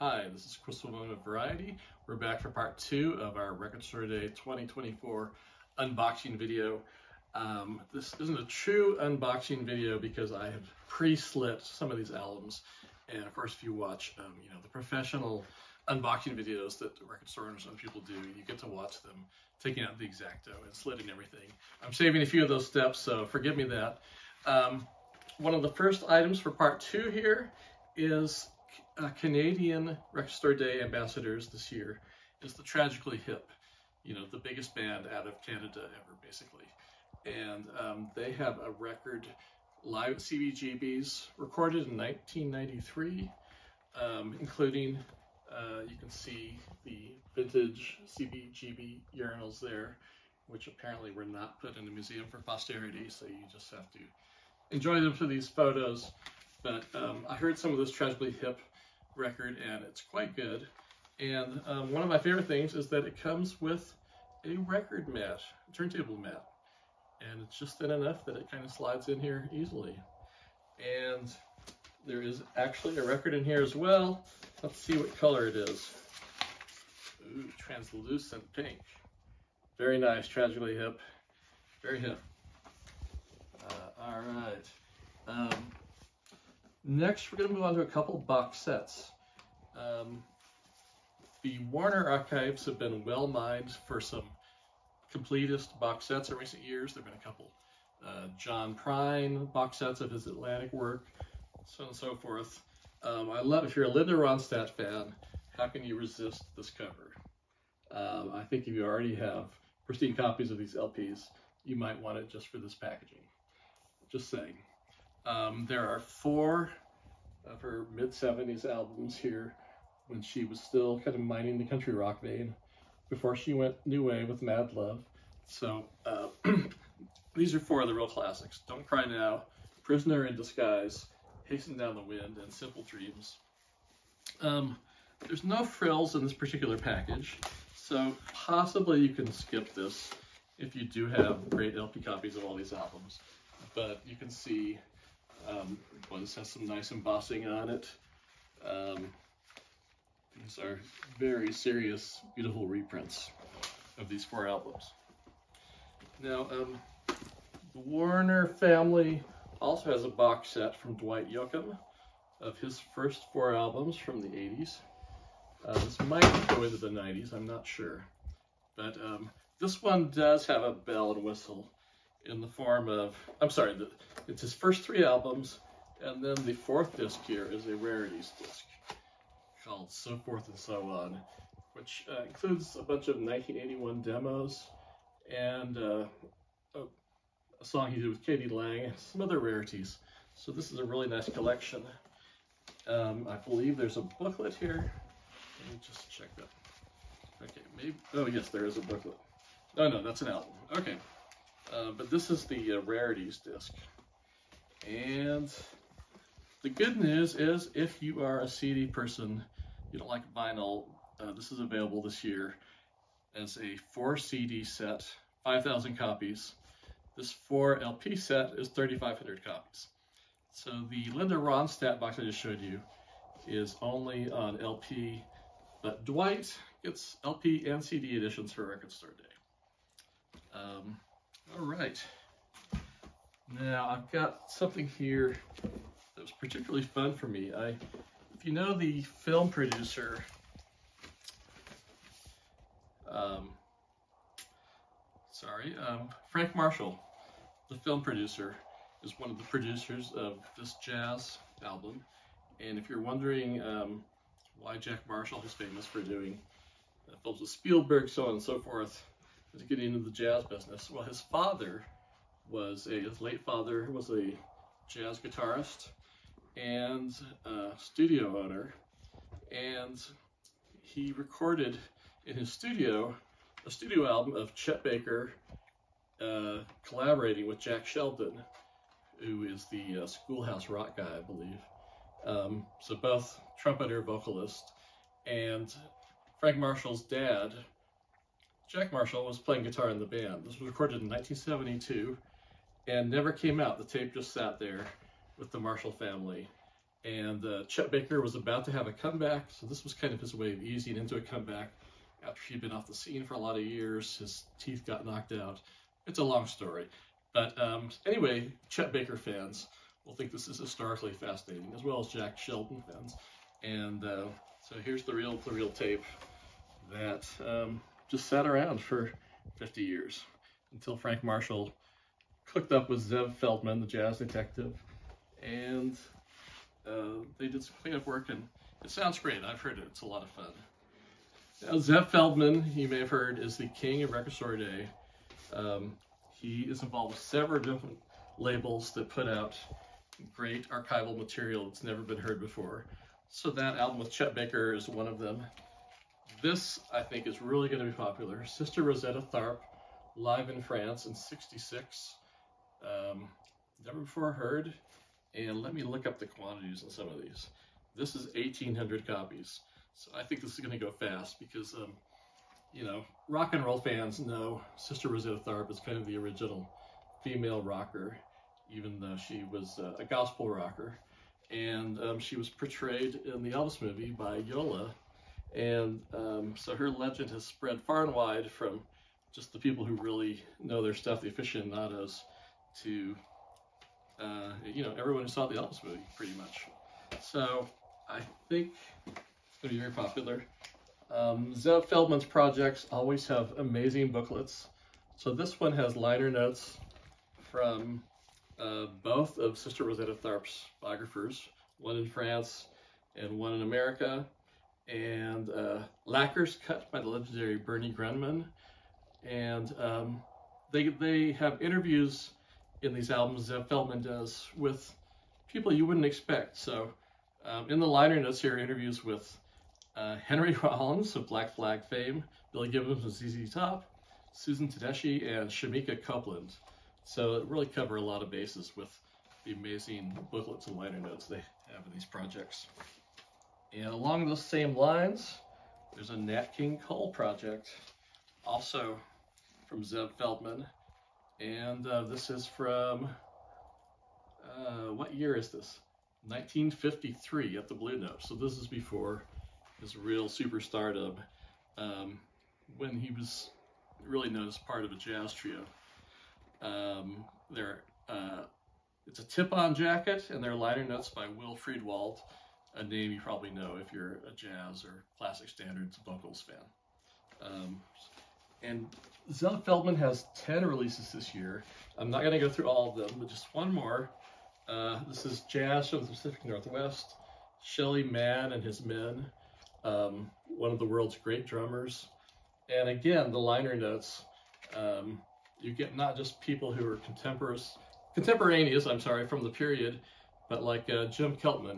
Hi, this is Chris Wilman of Variety. We're back for part 2 of our Record Store Day 2024 unboxing video. This isn't a true unboxing video because I have pre-slit some of these albums. And of course, if you watch the professional unboxing videos that record store owners and people do, you get to watch them taking out the X-Acto and slitting everything. I'm saving a few of those steps, so forgive me that. One of the first items for part 2 here is Canadian Record Store Day ambassadors this year is the Tragically Hip, the biggest band out of Canada ever, basically. And they have a record live at CBGB's recorded in 1993, including, you can see the vintage CBGB urinals there, which apparently were not put in a museum for posterity, so you just have to enjoy them for these photos. But I heard some of this Tragically Hip record and it's quite good. And one of my favorite things is that it comes with a record mat, a turntable mat. And it's just thin enough that it kind of slides in here easily. And there is actually a record in here as well. Let's see what color it is. Ooh, translucent pink. Very nice, Tragically Hip. Very hip. All right. Next, we're going to move on to a couple box sets. The Warner archives have been well mined for some completist box sets in recent years. There have been a couple John Prine box sets of his Atlantic work, so on and so forth. I love, if you're a Linda Ronstadt fan, how can you resist this cover? I think if you already have pristine copies of these LPs, you might want it just for this packaging. Just saying. There are 4 of her mid-70s albums here when she was still kind of mining the country rock vein before she went new wave with Mad Love. So these are 4 of the real classics: Don't Cry Now, Prisoner in Disguise, Hasten Down the Wind, and Simple Dreams. There's no frills in this particular package, so possibly you can skip this if you do have great LP copies of all these albums. But you can see this has some nice embossing on it. These are very serious, beautiful reprints of these 4 albums. Now, the Warner family also has a box set from Dwight Yokum of his first 4 albums from the 80s. This might go into the 90s, I'm not sure. But this one does have a bell and whistle in the form of, it's his first 3 albums, and then the 4th disc here is a rarities disc called So Forth and So On, which includes a bunch of 1981 demos and a song he did with Katie Lang and some other rarities. So this is a really nice collection. I believe there's a booklet here. Let me just check that. Okay, maybe, oh yes, there is a booklet. No, that's an album. Okay. But this is the rarities disc. And the good news is if you are a CD person, you don't like vinyl, this is available this year as a 4 CD set, 5,000 copies. This 4 LP set is 3,500 copies. So the Linda Ronstadt box I just showed you is only on LP, but Dwight gets LP and CD editions for Record Store Day. All right, now I've got something here that was particularly fun for me. If you know the film producer, Frank Marshall, the film producer, is one of the producers of this jazz album. And if you're wondering why Jack Marshall is famous for doing films with Spielberg, so on and so forth, to get into the jazz business. Well, his late father was a jazz guitarist and studio owner, and he recorded in his studio a studio album of Chet Baker collaborating with Jack Sheldon, who is the Schoolhouse Rock guy, I believe. So both trumpeter, vocalist, and Frank Marshall's dad, Jack Marshall, was playing guitar in the band. This was recorded in 1972 and never came out. The tape just sat there with the Marshall family. And Chet Baker was about to have a comeback, so this was kind of his way of easing into a comeback after he'd been off the scene for a lot of years. His teeth got knocked out. It's a long story. But anyway, Chet Baker fans will think this is historically fascinating, as well as Jack Sheldon fans. And so here's the real tape that just sat around for 50 years until Frank Marshall hooked up with Zev Feldman, the jazz detective, and they did some cleanup work, and it sounds great. I've heard it. It's a lot of fun. Now, Zev Feldman, you may have heard, is the king of Record Store Day. He is involved with several different labels that put out great archival material that's never been heard before. So that album with Chet Baker is one of them. This, I think, is really going to be popular. Sister Rosetta Tharpe, live in France in '66. Never before heard. And let me look up the quantities on some of these. This is 1,800 copies. So I think this is going to go fast because, you know, rock and roll fans know Sister Rosetta Tharpe is kind of the original female rocker, even though she was a gospel rocker. And she was portrayed in the Elvis movie by Yola. And so her legend has spread far and wide from just the people who really know their stuff, the aficionados, to, you know, everyone who saw the Elvis movie, pretty much. So I think it's going to be very popular. Zev Feldman's projects always have amazing booklets. So this one has liner notes from both of Sister Rosetta Tharpe's biographers, one in France and one in America, and lacquers cut by the legendary Bernie Grunman. And they have interviews in these albums that Feldman does with people you wouldn't expect. So in the liner notes here, interviews with Henry Rollins of Black Flag fame, Billy Gibbons of ZZ Top, Susan Tedeschi, and Shamika Copeland. So it really cover a lot of bases with the amazing booklets and liner notes they have in these projects. And along those same lines, there's a Nat King Cole project, also from Zev Feldman. And this is from, what year is this? 1953 at the Blue Note. So this is before his real superstardom, when he was really known as part of a jazz trio. It's a tip-on jacket, and there are liner notes by Will Friedwald, a name you probably know if you're a jazz or classic standards vocals fan. And Zev Feldman has 10 releases this year. I'm not going to go through all of them, but just one more. This is Jazz from the Pacific Northwest, Shelly Man and His Men, one of the world's great drummers. And again, the liner notes, you get not just people who are contemporaneous, from the period, but like Jim Keltner,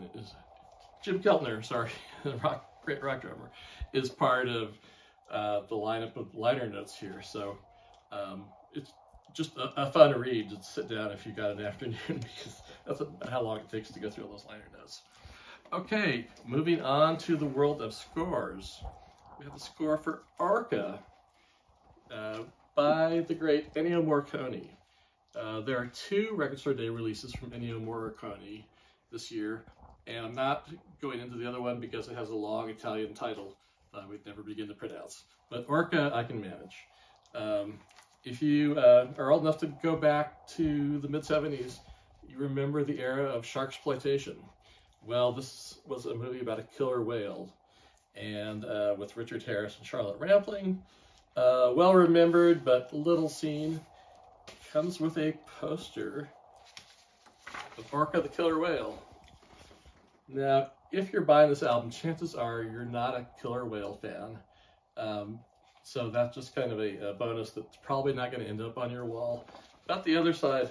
great rock drummer, is part of the lineup of liner notes here. So it's just a fun read to sit down if you got an afternoon, because that's how long it takes to go through all those liner notes. Okay, moving on to the world of scores. We have the score for Orca by the great Ennio Morricone. There are 2 Record Store Day releases from Ennio Morricone this year, and I'm not going into the other one because it has a long Italian title we'd never begin to pronounce. But Orca, I can manage. If you are old enough to go back to the mid-70s, you remember the era of sharksploitation. Well, this was a movie about a killer whale, and with Richard Harris and Charlotte Rampling. Well remembered, but little seen. Comes with a poster of Orca the Killer Whale. Now, if you're buying this album, chances are you're not a killer whale fan. So that's just kind of a bonus that's probably not going to end up on your wall. But the other side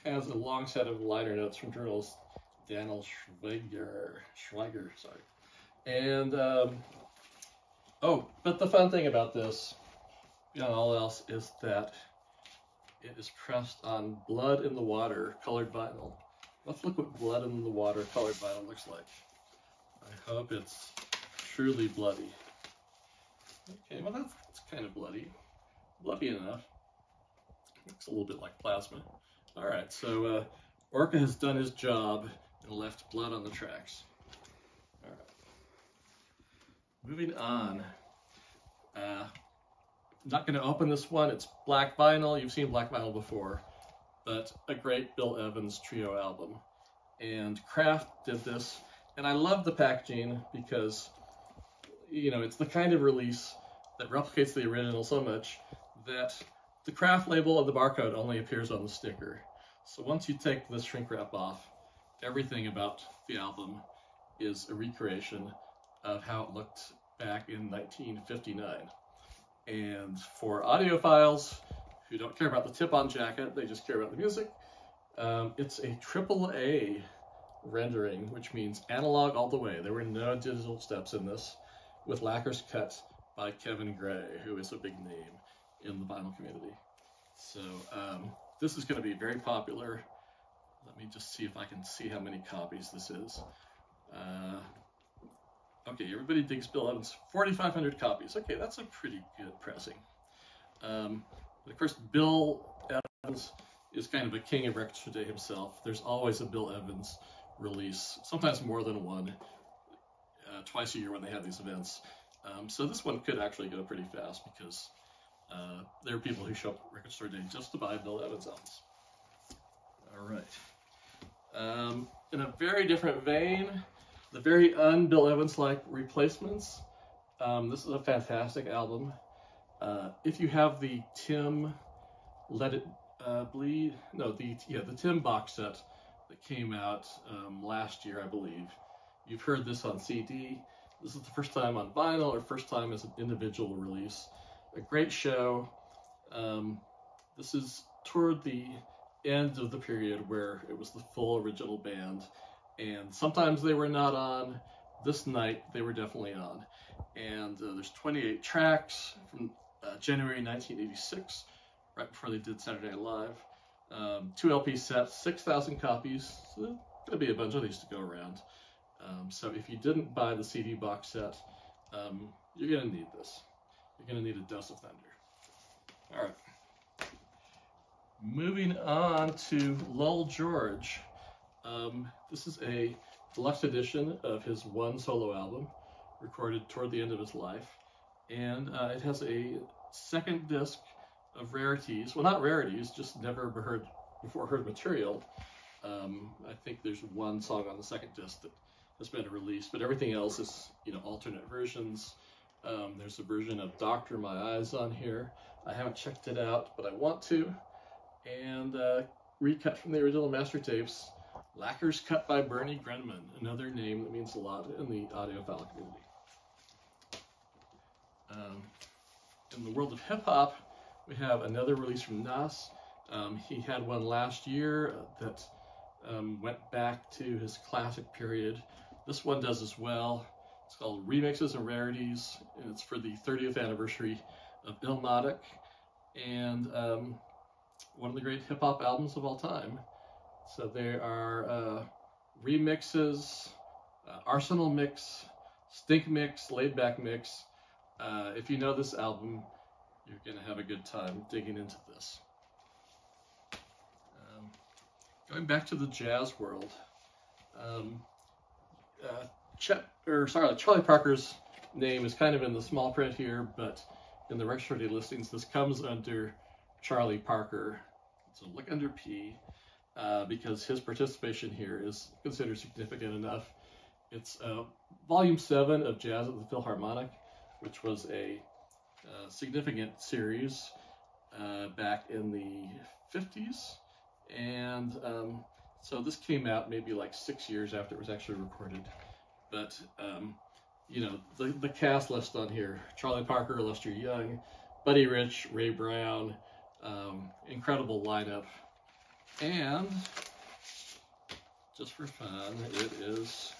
has a long set of liner notes from journalist Daniel Schweiger. And, but the fun thing about this, beyond all else, is that it is pressed on Blood in the Water colored vinyl. Let's look what Blood in the Water colored vinyl looks like. I hope it's truly bloody. Okay, well that's kind of bloody. Bloody enough. Looks a little bit like plasma. Alright, so Orca has done his job and left blood on the tracks. All right. Moving on. Not going to open this one. It's black vinyl. You've seen black vinyl before, but a great Bill Evans trio album. And Kraft did this, and I love the packaging because, you know, it's the kind of release that replicates the original so much that the Kraft label of the barcode only appears on the sticker. So once you take this shrink wrap off, everything about the album is a recreation of how it looked back in 1959. And for audiophiles who don't care about the tip-on jacket, they just care about the music, it's a AAA rendering, which means analog all the way. There were no digital steps in this, with lacquers cut by Kevin Gray, who is a big name in the vinyl community. So this is going to be very popular. Let me just see if I can see how many copies this is. Okay, everybody digs Bill Evans. 4,500 copies. Okay, that's a pretty good pressing. Of course, Bill Evans is kind of a king of records today himself. There's always a Bill Evans release, sometimes more than one, twice a year when they have these events. So this one could actually go pretty fast because there are people who show up at Record Store Day just to buy Bill Evans albums. All right. In a very different vein, the very un-Bill Evans-like Replacements. This is a fantastic album. If you have the Tim Let It Bleed, no, the Tim box set that came out last year, I believe. You've heard this on CD. This is the first time on vinyl or first time as an individual release. A great show. This is toward the end of the period where it was the full original band, and sometimes they were not on. This night they were definitely on. And there's 28 tracks from January 1986, right before they did Saturday Night Live. 2 LP sets, 6,000 copies. So there's gonna be a bunch of these to go around. So if you didn't buy the CD box set, you're gonna need this. You're gonna need a dose of thunder. All right. Moving on to Lowell George. This is a deluxe edition of his one solo album, recorded toward the end of his life. And it has a second disc of rarities. Well, not rarities, just never before heard material. I think there's one song on the second disc that has been released, but everything else is, you know, alternate versions. There's a version of Doctor My Eyes on here. I haven't checked it out, but I want to. And recut from the original master tapes. Lacquers cut by Bernie Grenman, another name that means a lot in the audiophile community. In the world of hip-hop, we have another release from Nas. He had one last year that went back to his classic period. This one does as well. It's called Remixes and Rarities, and it's for the 30th anniversary of Illmatic, and one of the great hip-hop albums of all time. So there are remixes, Arsenal mix, Stink mix, Laid Back mix. If you know this album, you're going to have a good time digging into this. Going back to the jazz world, Charlie Parker's name is kind of in the small print here, but in the Record Store Day listings, this comes under Charlie Parker. So look under P, because his participation here is considered significant enough. It's Volume 7 of Jazz at the Philharmonic, which was a significant series back in the 50s. And so this came out maybe like 6 years after it was actually recorded. But, you know, the cast list on here: Charlie Parker, Lester Young, Buddy Rich, Ray Brown, incredible lineup. And just for fun, it is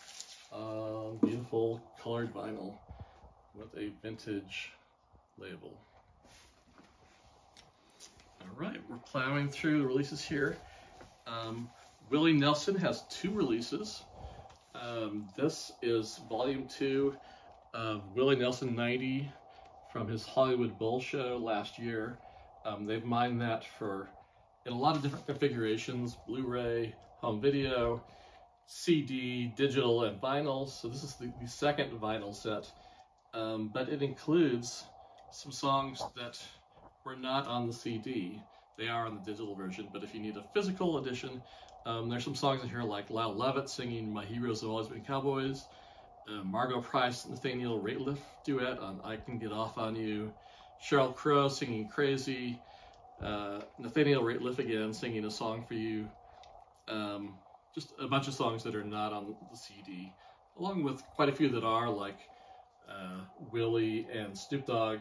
beautiful colored vinyl with a vintage label. All right, we're plowing through the releases here. Willie Nelson has 2 releases. This is Volume 2 of Willie Nelson 90 from his Hollywood Bowl show last year. They've mined that in a lot of different configurations: Blu-ray, home video, CD, digital, and vinyl. So this is the second vinyl set, but it includes some songs that were not on the CD. They are on the digital version, but if you need a physical edition, there's some songs in here like Lyle Lovett singing My Heroes Have Always Been Cowboys, Margot Price and Nathaniel Rateliff duet on I Can Get Off on You, Sheryl Crow singing Crazy, Nathaniel Rateliff again singing a song for you, just a bunch of songs that are not on the CD, along with quite a few that are, like Willie and Snoop Dogg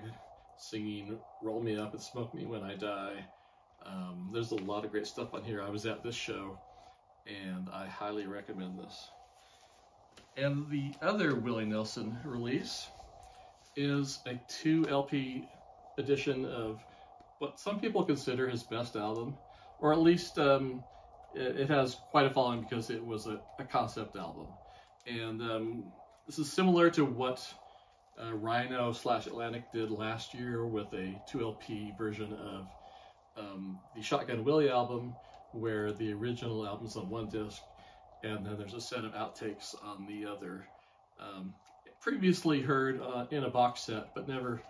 singing Roll Me Up and Smoke Me When I Die. There's a lot of great stuff on here. I was at this show, and I highly recommend this. And the other Willie Nelson release is a 2 LP edition of what some people consider his best album, or at least it has quite a following because it was a concept album. And this is similar to what Rhino/Atlantic did last year with a 2 LP version of the Shotgun Willie album, where the original album's on one disc, and then there's a set of outtakes on the other. Previously heard in a box set, but never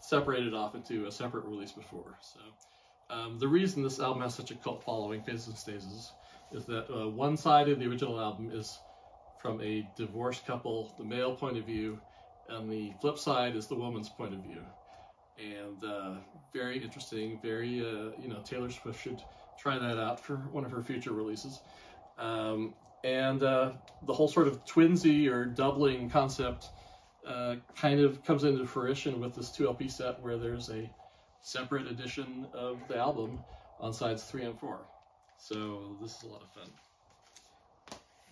separated off into a separate release before. So the reason this album has such a cult following, Phases and Stages, is that one side of the original album is from a divorced couple, the male point of view, and the flip side is the woman's point of view. And very interesting, very, Taylor Swift should try that out for one of her future releases. And the whole sort of twinsy or doubling concept kind of comes into fruition with this 2 LP set, where there's a separate edition of the album on sides 3 and 4. So this is a lot of fun.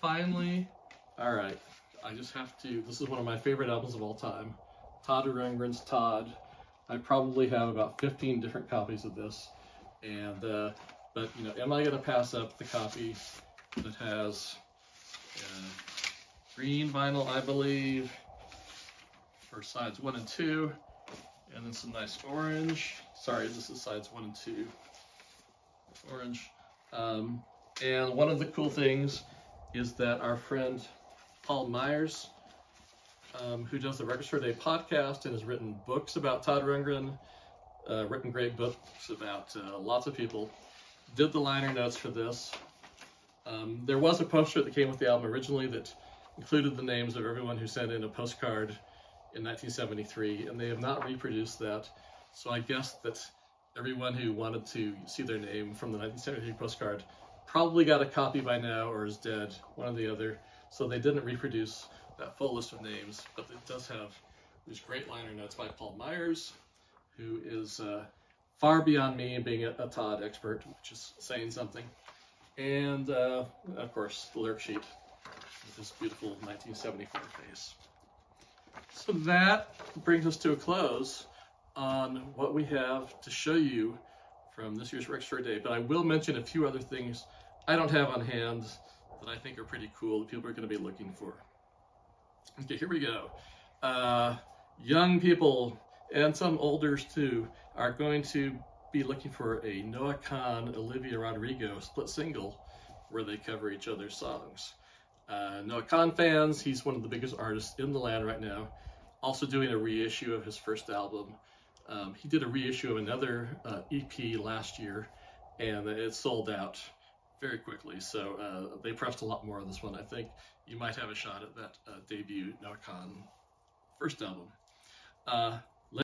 Finally, all right, I just have to, this is one of my favorite albums of all time, Todd Rren's Todd. I probably have about 15 different copies of this, and but am I going to pass up the copy that has green vinyl, I believe, for sides 1 and 2, and then some nice orange. Sorry, this is sides 1 and 2. Orange. And one of the cool things is that our friend Paul Myers, who does the Record Store Day podcast and has written books about Todd Rundgren, written great books about lots of people, did the liner notes for this. There was a poster that came with the album originally that included the names of everyone who sent in a postcard in 1973, and they have not reproduced that. So I guess that everyone who wanted to see their name from the 1973 postcard probably got a copy by now or is dead, one or the other. So they didn't reproduce that full list of names, but it does have these great liner notes by Paul Myers, who is far beyond me in being a Todd expert, which is saying something. And of course, the lyric sheet with this beautiful 1974 face. So that brings us to a close on what we have to show you from this year's Record Store Day. But I will mention a few other things I don't have on hand that I think are pretty cool that people are going to be looking for. Okay, here we go. Young people, and some olders too, are going to be looking for a Noah Kahan, Olivia Rodrigo split single where they cover each other's songs. Noah Kahan fans, he's one of the biggest artists in the land right now, also doing a reissue of his first album. He did a reissue of another EP last year, and it sold out very quickly, so they pressed a lot more of this one. I think you might have a shot at that debut Noah Kahan first album.